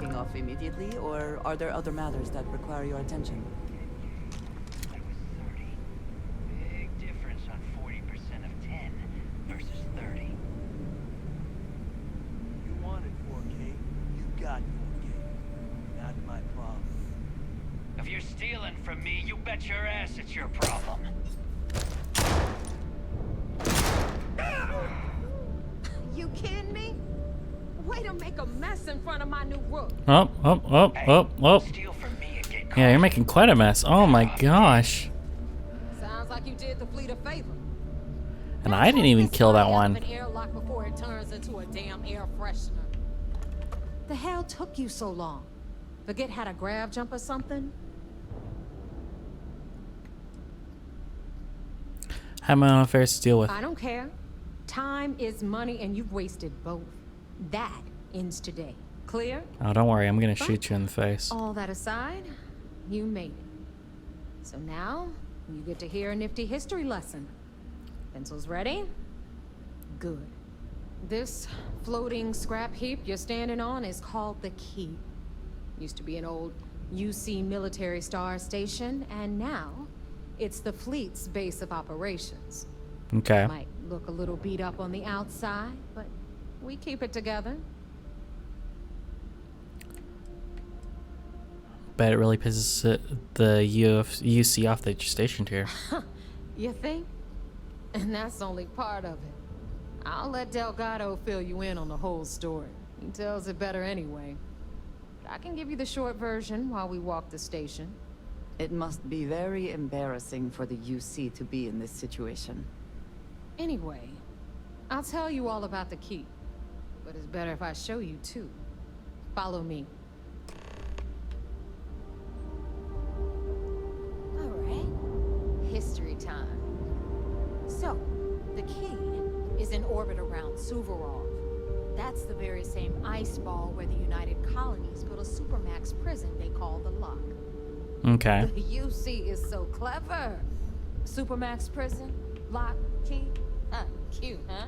taking off immediately, or are there other matters that require your attention? I was 30. Big difference on 40% of 10 versus 30. You wanted 4K, you got 4K. Not my problem. If you're stealing from me, you bet your ass it's your problem. You kidding me? Way to make a mess in front of my new roof. Steal from me and get Yeah, you're making quite a mess. Oh my gosh. Sounds like you did the fleet a favor. And I didn't even kill that one. An airlock before it turns into a damn air freshener. The hell took you so long? Forget how to grab jump or something? How am I on affairs to deal with? I don't care. Time is money and you've wasted both. That ends today. Clear? Oh, don't worry. I'm gonna shoot you in the face. All that aside, you made it. So now, you get to hear a nifty history lesson. Pencils ready? Good. This floating scrap heap you're standing on is called the Key. Used to be an old UC military star station, and now it's the fleet's base of operations. Okay. Might look a little beat up on the outside, but we keep it together. Bet it really pisses the UC off that you're stationed here. You think? And that's only part of it. I'll let Delgado fill you in on the whole story. He tells it better anyway. But I can give you the short version while we walk the station. It must be very embarrassing for the UC to be in this situation. Anyway, I'll tell you all about the Key. But it's better if I show you too. Follow me. All right. History time. So, the Key is in orbit around Suvorov. That's the very same ice ball where the United Colonies built a supermax prison they call the Lock. Okay. The UC is so clever. Supermax prison, Lock, Key. Cute, huh?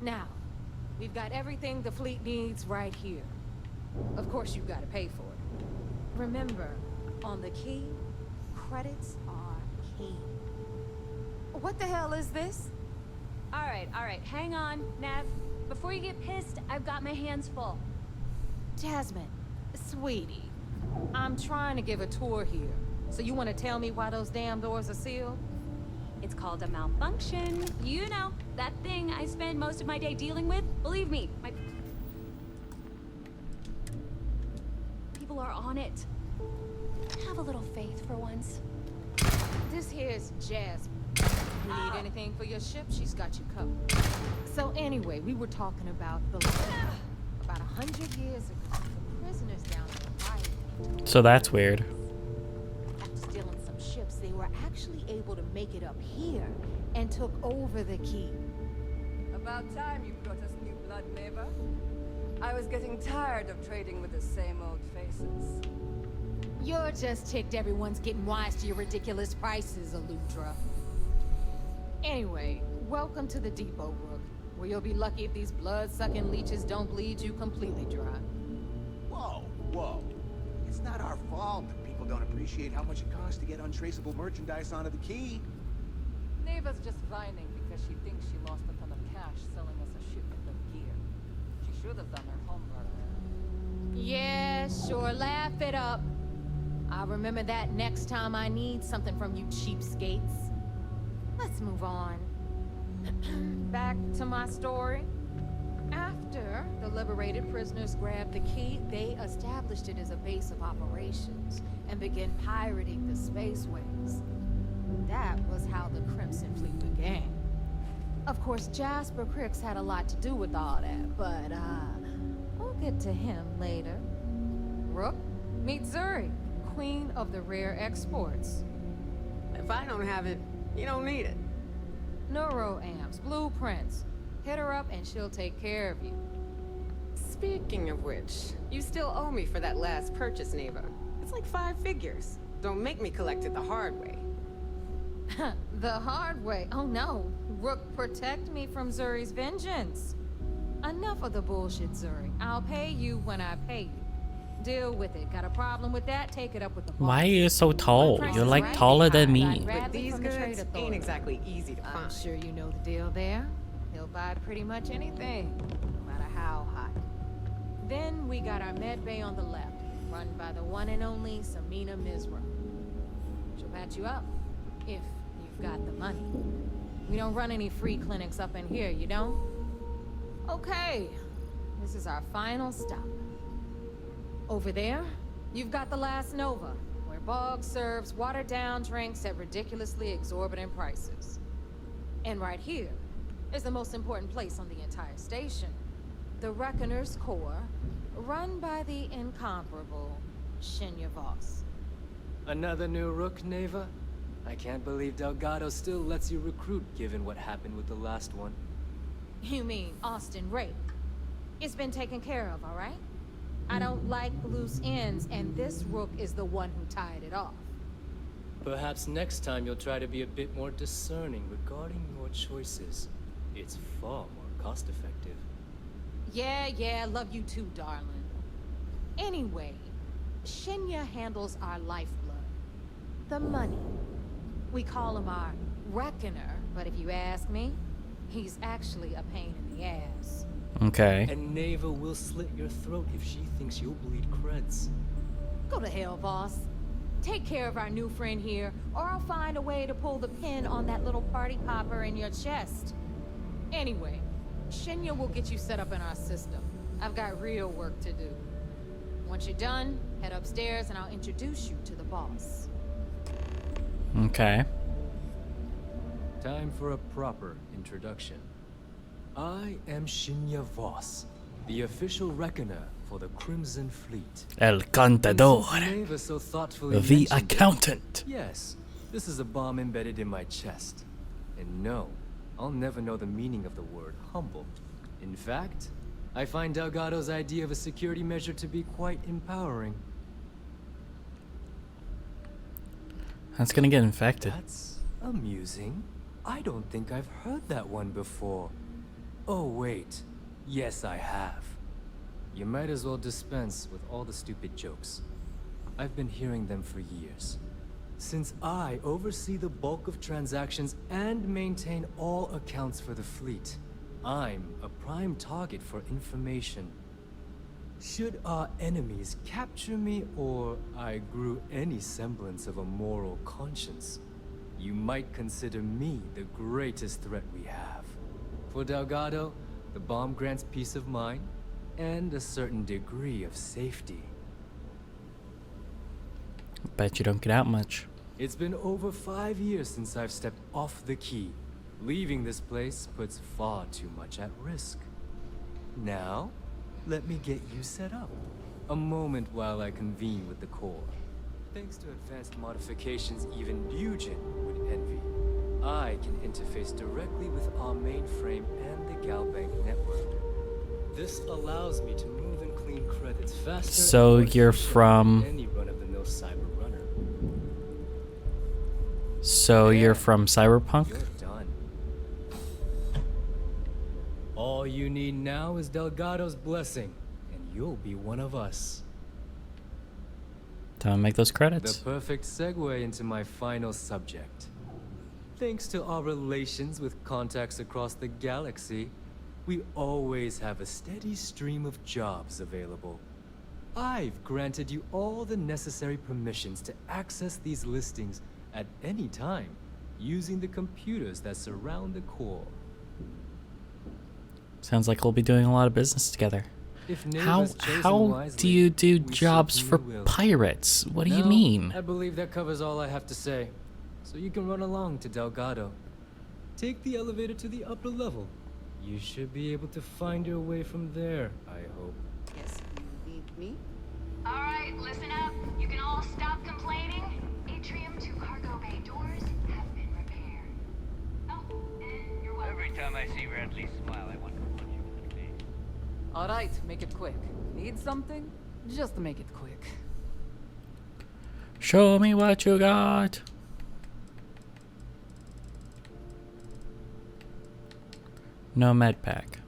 Now, we've got everything the fleet needs right here. Of course, you've got to pay for it. Remember, on the Key, credits are king. What the hell is this? All right, hang on, Nev. Before you get pissed, I've got my hands full. Jasmine, sweetie, I'm trying to give a tour here. So you want to tell me why those damn doors are sealed? It's called a malfunction. You know, that thing I spend most of my day dealing with. Believe me, my people are on it. Have a little faith for once. This here's Jasmine. You need anything for your ship, she's got you covered. So anyway, we were talking about the about 100 years ago. The prisoners down there rioted. So that's weird. After stealing some ships, they were actually able to make it up here and took over the Key. About time you brought us new blood, neighbor. I was getting tired of trading with the same old faces. You're just ticked everyone's getting wise to your ridiculous prices, Aludra. Anyway, welcome to the Depot, Rook, where you'll be lucky if these blood-sucking leeches don't bleed you completely dry. Whoa, whoa. It's not our fault that people don't appreciate how much it costs to get untraceable merchandise onto the Key. Neva's just whining because she thinks she lost a ton of cash selling us a shipment of gear. She should have done her homework. Yeah, sure, laugh it up. I'll remember that next time I need something from you cheapskates. Let's move on. Back to my story. After the liberated prisoners grabbed the Key, they established it as a base of operations and began pirating the spaceways. That was how the Crimson Fleet began. Of course, Jasper Cricks had a lot to do with all that, but we'll get to him later. Rook, meet Zuri, Queen of the Rare Exports. If I don't have it, you don't need it. Neuroamps, blueprints, Hit her up and she'll take care of you. Speaking of which, you still owe me for that last purchase, Neva. It's like 5 figures. Don't make me collect it the hard way. The hard way. Oh no. Rook, protect me from Zuri's vengeance. Enough of the bullshit, Zuri. I'll pay you when I pay you. Deal with it. Got a problem with that? Take it up with the boss. Why are you so tall? Price You're is like right. taller than me. Got But Bradley these from the Trade goods Authority. ain't exactly easy to I'm find. sure you know the deal there. He'll buy pretty much anything, no matter how hot. Then we got our med bay on the left, run by the one and only Samina Mizra. She'll patch you up, if you've got the money. We don't run any free clinics up in here, you don't? Okay, this is our final stop. Over there, you've got the last Nova, where Bog serves watered-down drinks at ridiculously exorbitant prices. And right here is the most important place on the entire station. The Reckoner's Core, run by the incomparable Shinya Voss. Another new Rook, Neva? I can't believe Delgado still lets you recruit given what happened with the last one. You mean Austin Ray? It's been taken care of, all right? I don't like loose ends, and this Rook is the one who tied it off. Perhaps next time you'll try to be a bit more discerning regarding your choices. It's far more cost-effective. Yeah, love you too, darling. Anyway, Shinya handles our lifeblood. The money. We call him our Reckoner, but if you ask me, he's actually a pain in the ass. Okay. And Neva will slit your throat if she thinks you'll bleed creds. Go to hell, boss. Take care of our new friend here, or I'll find a way to pull the pin on that little party popper in your chest. Anyway, Shinya will get you set up in our system. I've got real work to do. Once you're done, head upstairs and I'll introduce you to the boss. Okay. Time for a proper introduction. I am Shinya Voss, the official reckoner for the Crimson Fleet. El And Contador. since Neva so thoughtfully The mentioned it, accountant. yes, this is a bomb embedded in my chest. And no, I'll never know the meaning of the word humble. In fact, I find Delgado's idea of a security measure to be quite empowering. That's gonna get infected. That's amusing. I don't think I've heard that one before. Oh wait, yes I have. You might as well dispense with all the stupid jokes. I've been hearing them for years. Since I oversee the bulk of transactions and maintain all accounts for the fleet, I'm a prime target for information. Should our enemies capture me or I grew any semblance of a moral conscience, you might consider me the greatest threat we have. For Delgado, the bomb grants peace of mind and a certain degree of safety. Bet you don't get out much. It's been over 5 years since I've stepped off the key. Leaving this place puts far too much at risk. Now, let me get you set up. A moment while I convene with the core. Thanks to advanced modifications even Bugin would envy, I can interface directly with our mainframe and the Galbank network. This allows me to move and clean credits faster. So and more you're efficiently from- than any run-of-the-mill cyber runner. So you're from Cyberpunk? You're done. All you need now is Delgado's blessing, and you'll be one of us. Time to make those The credits. perfect segue into my final subject. Thanks to our relations with contacts across the galaxy, we always have a steady stream of jobs available. I've granted you all the necessary permissions to access these listings at any time, using the computers that surround the core. Sounds like we'll be doing a lot of business together. If How Neva's chosen how wisely, do you do we jobs for certainly will. pirates? What do you No, mean? I believe that covers all I have to say. So you can run along to Delgado. Take the elevator to the upper level. You should be able to find your way from there, I hope. Yes, you need me? All right, listen up. You can all stop complaining. Atrium to cargo bay doors have been repaired. Oh, and you're Every time I see Radley smile, I want to punch him in the face. Alright, make it quick. Need something? Just make it quick. Show me what you got. No med pack.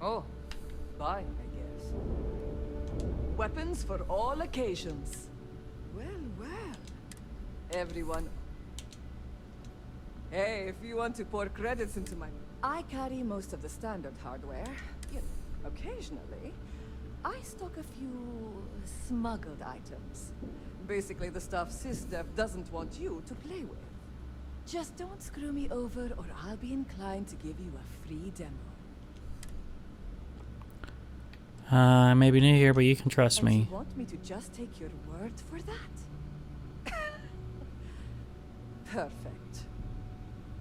Oh, bye, I guess. Weapons for all occasions. Well, well. Everyone. Hey, if you want to pour credits into my... I carry most of the standard hardware. You know, occasionally, I stock a few smuggled items. Basically the stuff SysDev doesn't want you to play with. Just don't screw me over or I'll be inclined to give you a free demo. I may be new here, but you can trust And me. you want me to just take your word for that? Perfect.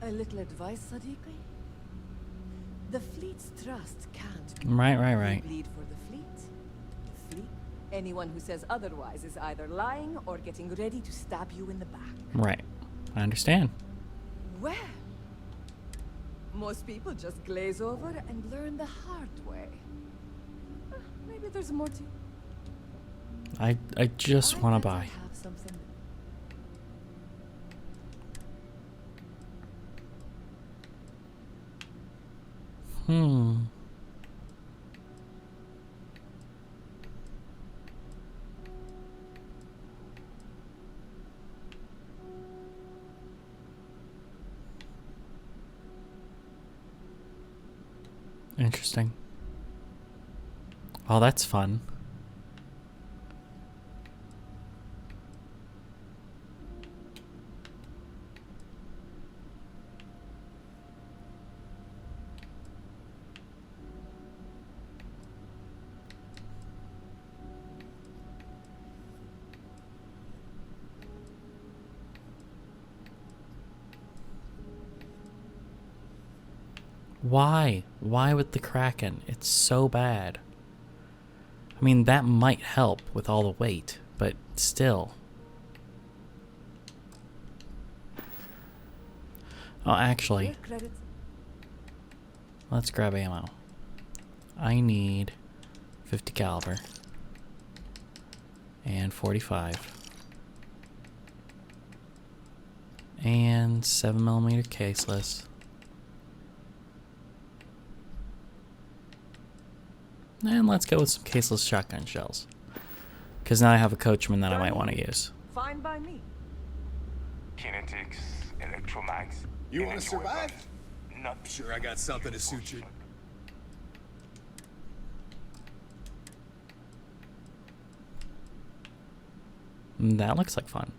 A little advice, Sadiqi? The fleet's trust can't be. Right. You bleed for the fleet. The fleet. Anyone who says otherwise is either lying or getting ready to stab you in the back. Right. I understand. Well, most people just glaze over and learn the hard way. Maybe there's more to. I just want to bet I buy. have something. Interesting. Oh, that's fun. Why? Why with the Kraken? It's so bad. I mean, that might help with all the weight, but still. Oh, actually, let's grab ammo. I need 50 caliber and 45 and 7mm caseless. And let's go with some caseless shotgun shells. Because now I have a coachman that I might want to use. Fine by me. Kinetics, electromags. You want to survive? Not Sure, I got something to suit you. That looks like fun.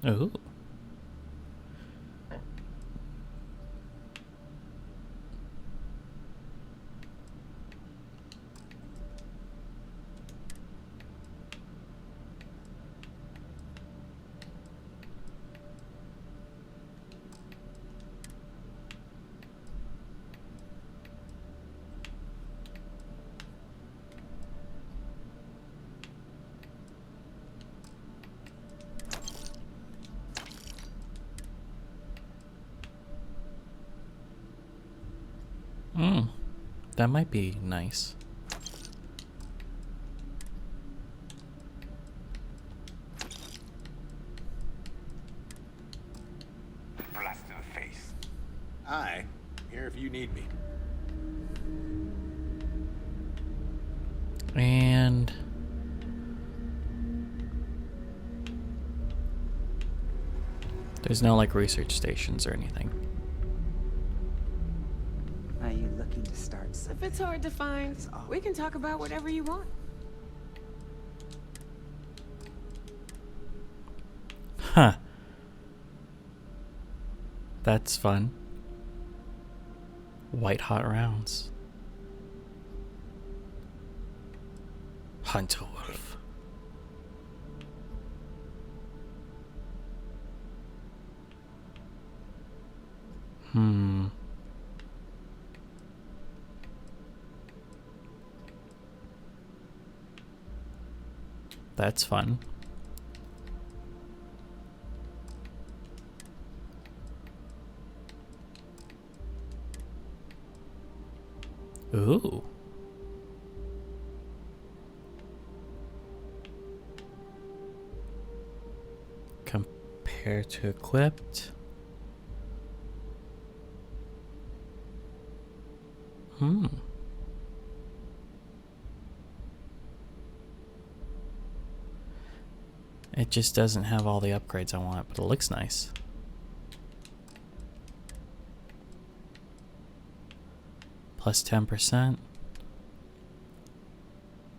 Ooh. That might be nice. blast to the face. Aye. Here if you need me. And there's no like research stations or anything. Are you looking to start If something? it's hard to find, we can talk about whatever you want. Huh. That's fun. White hot rounds. Hunter Wolf. That's fun. Ooh. Compare to equipped. It just doesn't have all the upgrades I want, but it looks nice. Plus 10%.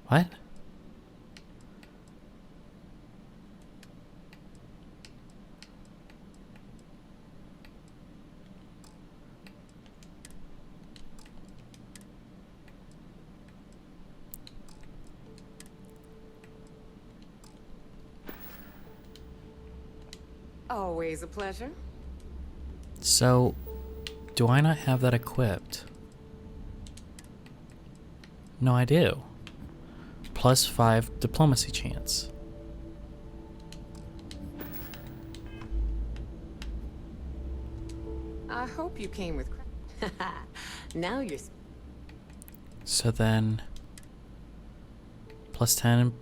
What? Always a pleasure. So, do I not have that equipped? No, I do. Plus 5 diplomacy chance. I hope you came with now you're... So then... Plus 10...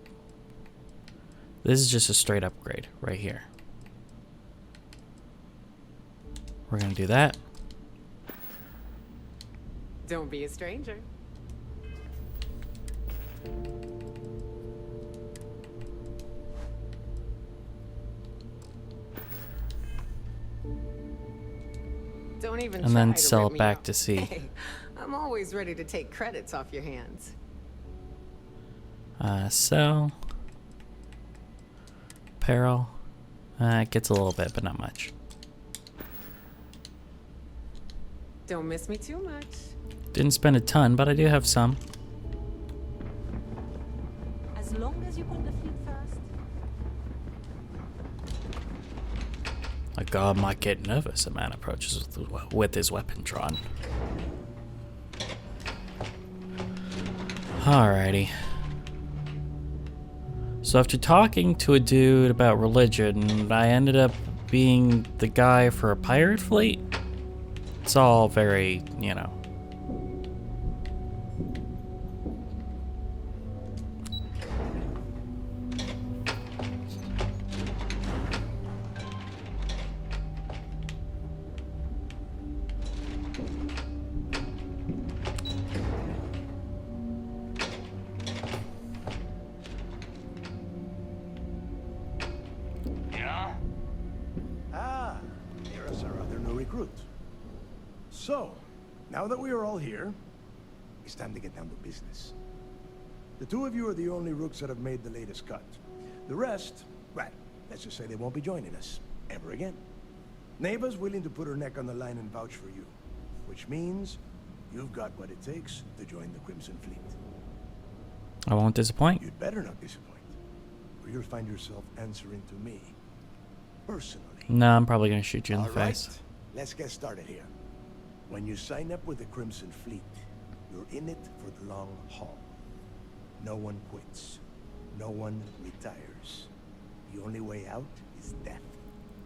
This is just a straight upgrade right here. We're gonna do that. Don't be a stranger. Don't even And try then to sell rip it me back off. to C. Hey, I'm always ready to take credits off your hands. Sell. Apparel. It gets a little bit, but not much. Don't miss me too much. Didn't spend a ton, but I do have some. As long as you put the fleet first. A guard might get nervous. A man approaches with his weapon drawn. Alrighty. So after talking to a dude about religion, I ended up being the guy for a pirate fleet. It's all very, you know. Yeah? Ah, here is our other new recruit. So, now that we are all here, it's time to get down to business. The two of you are the only rooks that have made the latest cut. The rest, well, let's just say they won't be joining us ever again. Neva's willing to put her neck on the line and vouch for you, which means you've got what it takes to join the Crimson Fleet. I won't disappoint. You'd better not disappoint, or you'll find yourself answering to me, personally. No, I'm probably gonna shoot you in the All right, face. let's get started here. When you sign up with the Crimson Fleet, you're in it for the long haul. No one quits. No one retires. The only way out is death.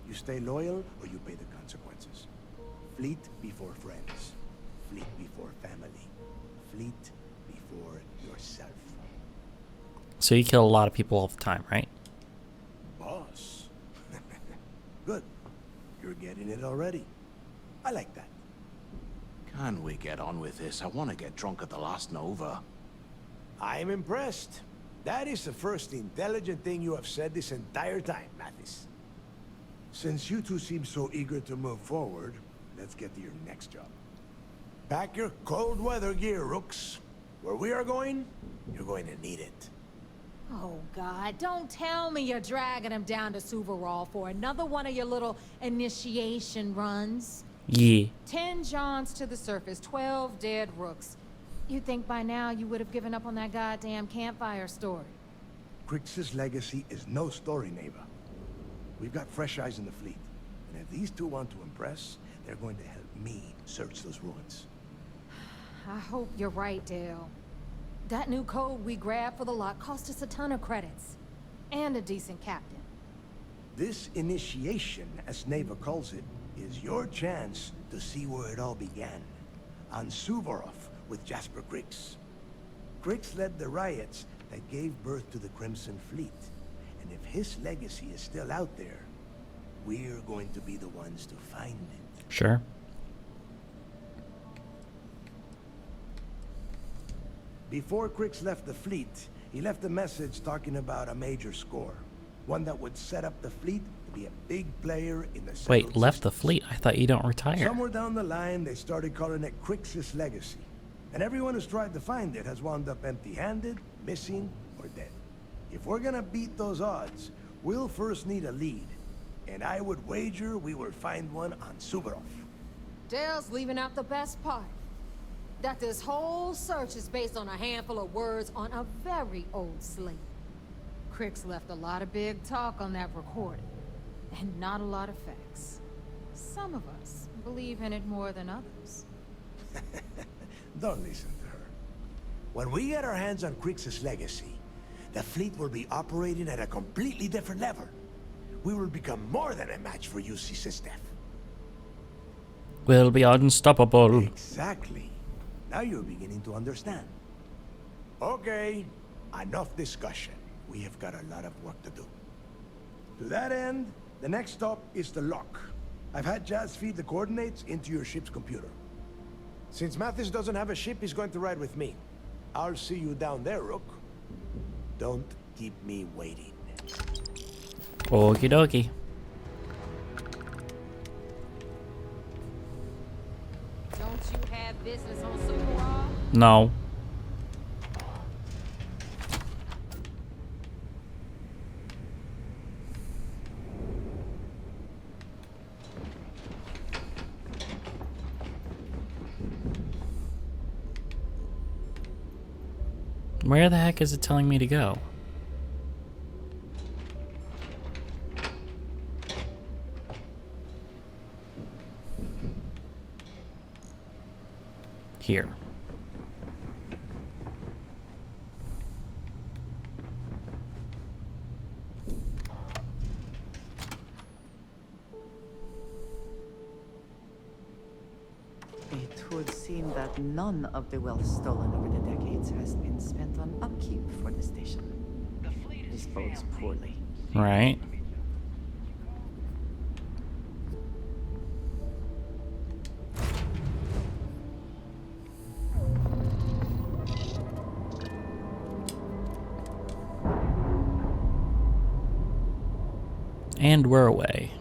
You stay loyal or you pay the consequences. Fleet before friends. Fleet before family. Fleet before yourself. So you kill a lot of people all the time, right? Boss. Good. You're getting it already. I like that. Can we get on with this? I want to get drunk at the last Nova. I'm impressed. That is the first intelligent thing you have said this entire time, Mathis. Since you two seem so eager to move forward, let's get to your next job. Pack your cold weather gear, Rooks. Where we are going, you're going to need it. Oh, God, don't tell me you're dragging him down to Suvarall for another one of your little initiation runs. Yeah. 10 Johns to the surface, 12 dead rooks. You'd think by now you would have given up on that goddamn campfire story. Crix's legacy is no story, Neva. We've got fresh eyes in the fleet. And if these two want to impress, they're going to help me search those ruins. I hope you're right, Dale. That new code we grabbed for the lot cost us a ton of credits. And a decent captain. This initiation, as Neva calls it, is your chance to see where it all began. On Suvorov with Jasper Griggs. Griggs led the riots that gave birth to the Crimson Fleet. And if his legacy is still out there, we're going to be the ones to find it. Sure. Before Griggs left the fleet, he left a message talking about a major score. One that would set up the fleet to be a big player in the Wait, left the fleet? I thought you don't retire. Somewhere down the line, they started calling it Griggs' legacy. And everyone who's tried to find it has wound up empty-handed, missing, or dead. If we're gonna beat those odds, we'll first need a lead. And I would wager we will find one on Suvorov. Dale's leaving out the best part. That this whole search is based on a handful of words on a very old slate. Crix left a lot of big talk on that recording, and not a lot of facts. Some of us believe in it more than others. Don't listen to her. When we get our hands on Griggs' legacy, the fleet will be operating at a completely different level. We will become more than a match for UC System. We'll be unstoppable. Exactly. Now you're beginning to understand. Okay, enough discussion. We have got a lot of work to do. To that end, the next stop is the lock. I've had Jazz feed the coordinates into your ship's computer. Since Mathis doesn't have a ship, he's going to ride with me. I'll see you down there, Rook. Don't keep me waiting. Okie dokie. Don't you have business on Suvorov? No. Where the heck is it telling me to go? Here. It would seem that none of the wealth stolen over the decades has been spent on upkeep for the station. This bodes poorly. Right. And we're away.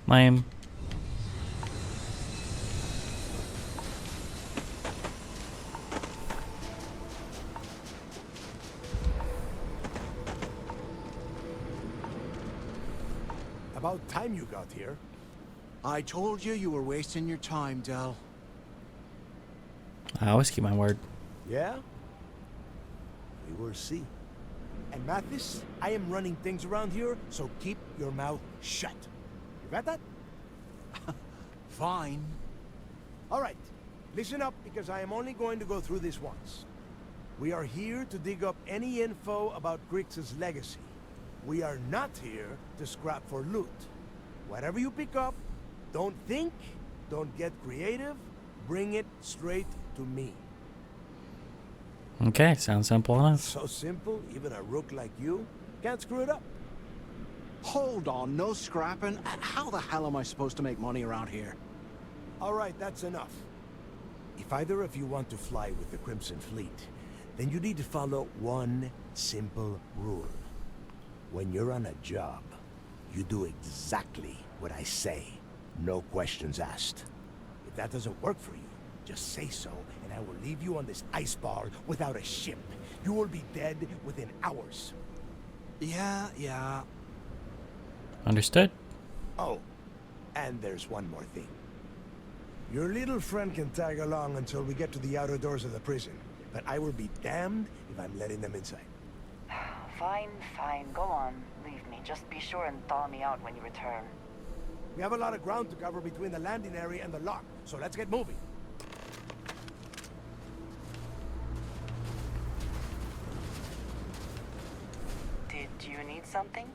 Lame. About time you got here. I told you were wasting your time, Del. I always keep my word. Yeah? We will see. And Mathis, I am running things around here, so keep your mouth shut. You got that? Fine. All right. Listen up, because I am only going to go through this once. We are here to dig up any info about Griggs' legacy. We are not here to scrap for loot. Whatever you pick up, don't think, don't get creative, bring it straight to me. Okay, sounds simple enough. So simple, even a rook like you can't screw it up. Hold on, no scrapping? How the hell am I supposed to make money around here? All right, that's enough. If either of you want to fly with the Crimson Fleet, then you need to follow one simple rule. When you're on a job, you do exactly what I say. No questions asked. If that doesn't work for you, just say so, and I will leave you on this ice bar without a ship. You will be dead within hours. Yeah. Understood? Oh, and there's one more thing. Your little friend can tag along until we get to the outer doors of the prison, but I will be damned if I'm letting them inside. Fine. Go on. Leave me. Just be sure and thaw me out when you return. We have a lot of ground to cover between the landing area and the lock, so let's get moving. Did you need something?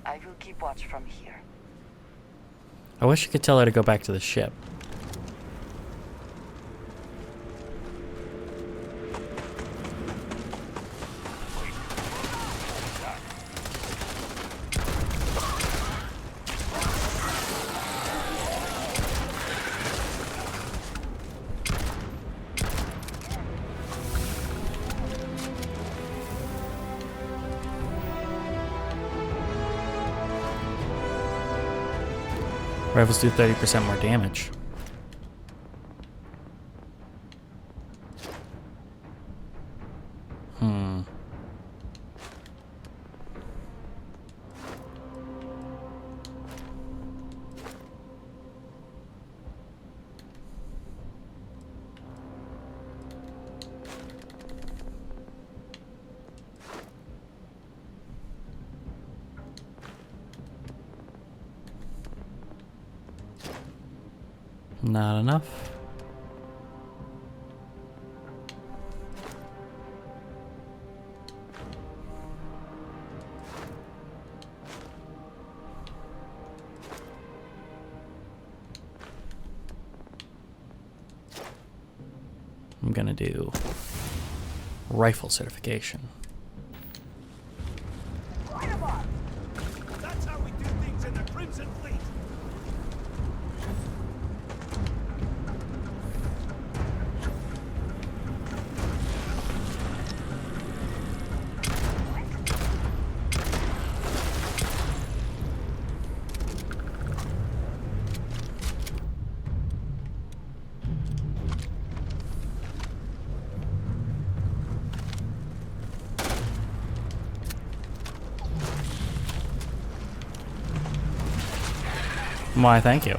I will keep watch from here. I wish you could tell her to go back to the ship. Rifles do 30% more damage. Not enough. I'm gonna do rifle certification. That's how we do things in the Crimson Fleet. Why, thank you.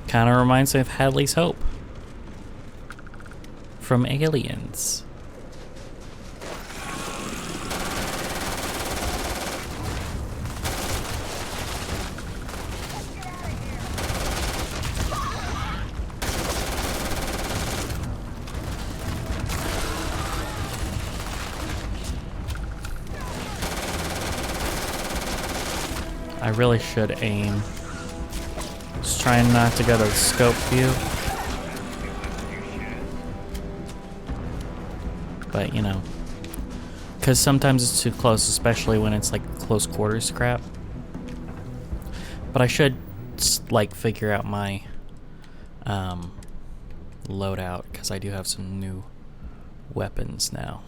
Kind of reminds me of Hadley's Hope from Aliens. I really should aim. Just trying not to go to the scope view. But, you know. Because sometimes it's too close, especially when it's like close quarters crap. But I should, like, figure out my loadout, because I do have some new weapons now.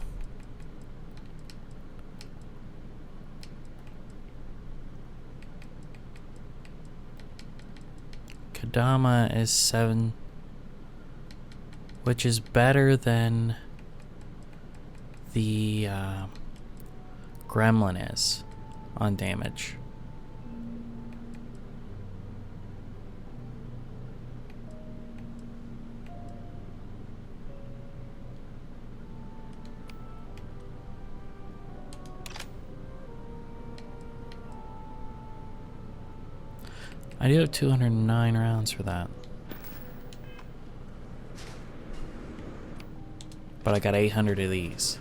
Kodama is 7, which is better than the Gremlin is on damage. I do have 209 rounds for that. But I got 800 of these.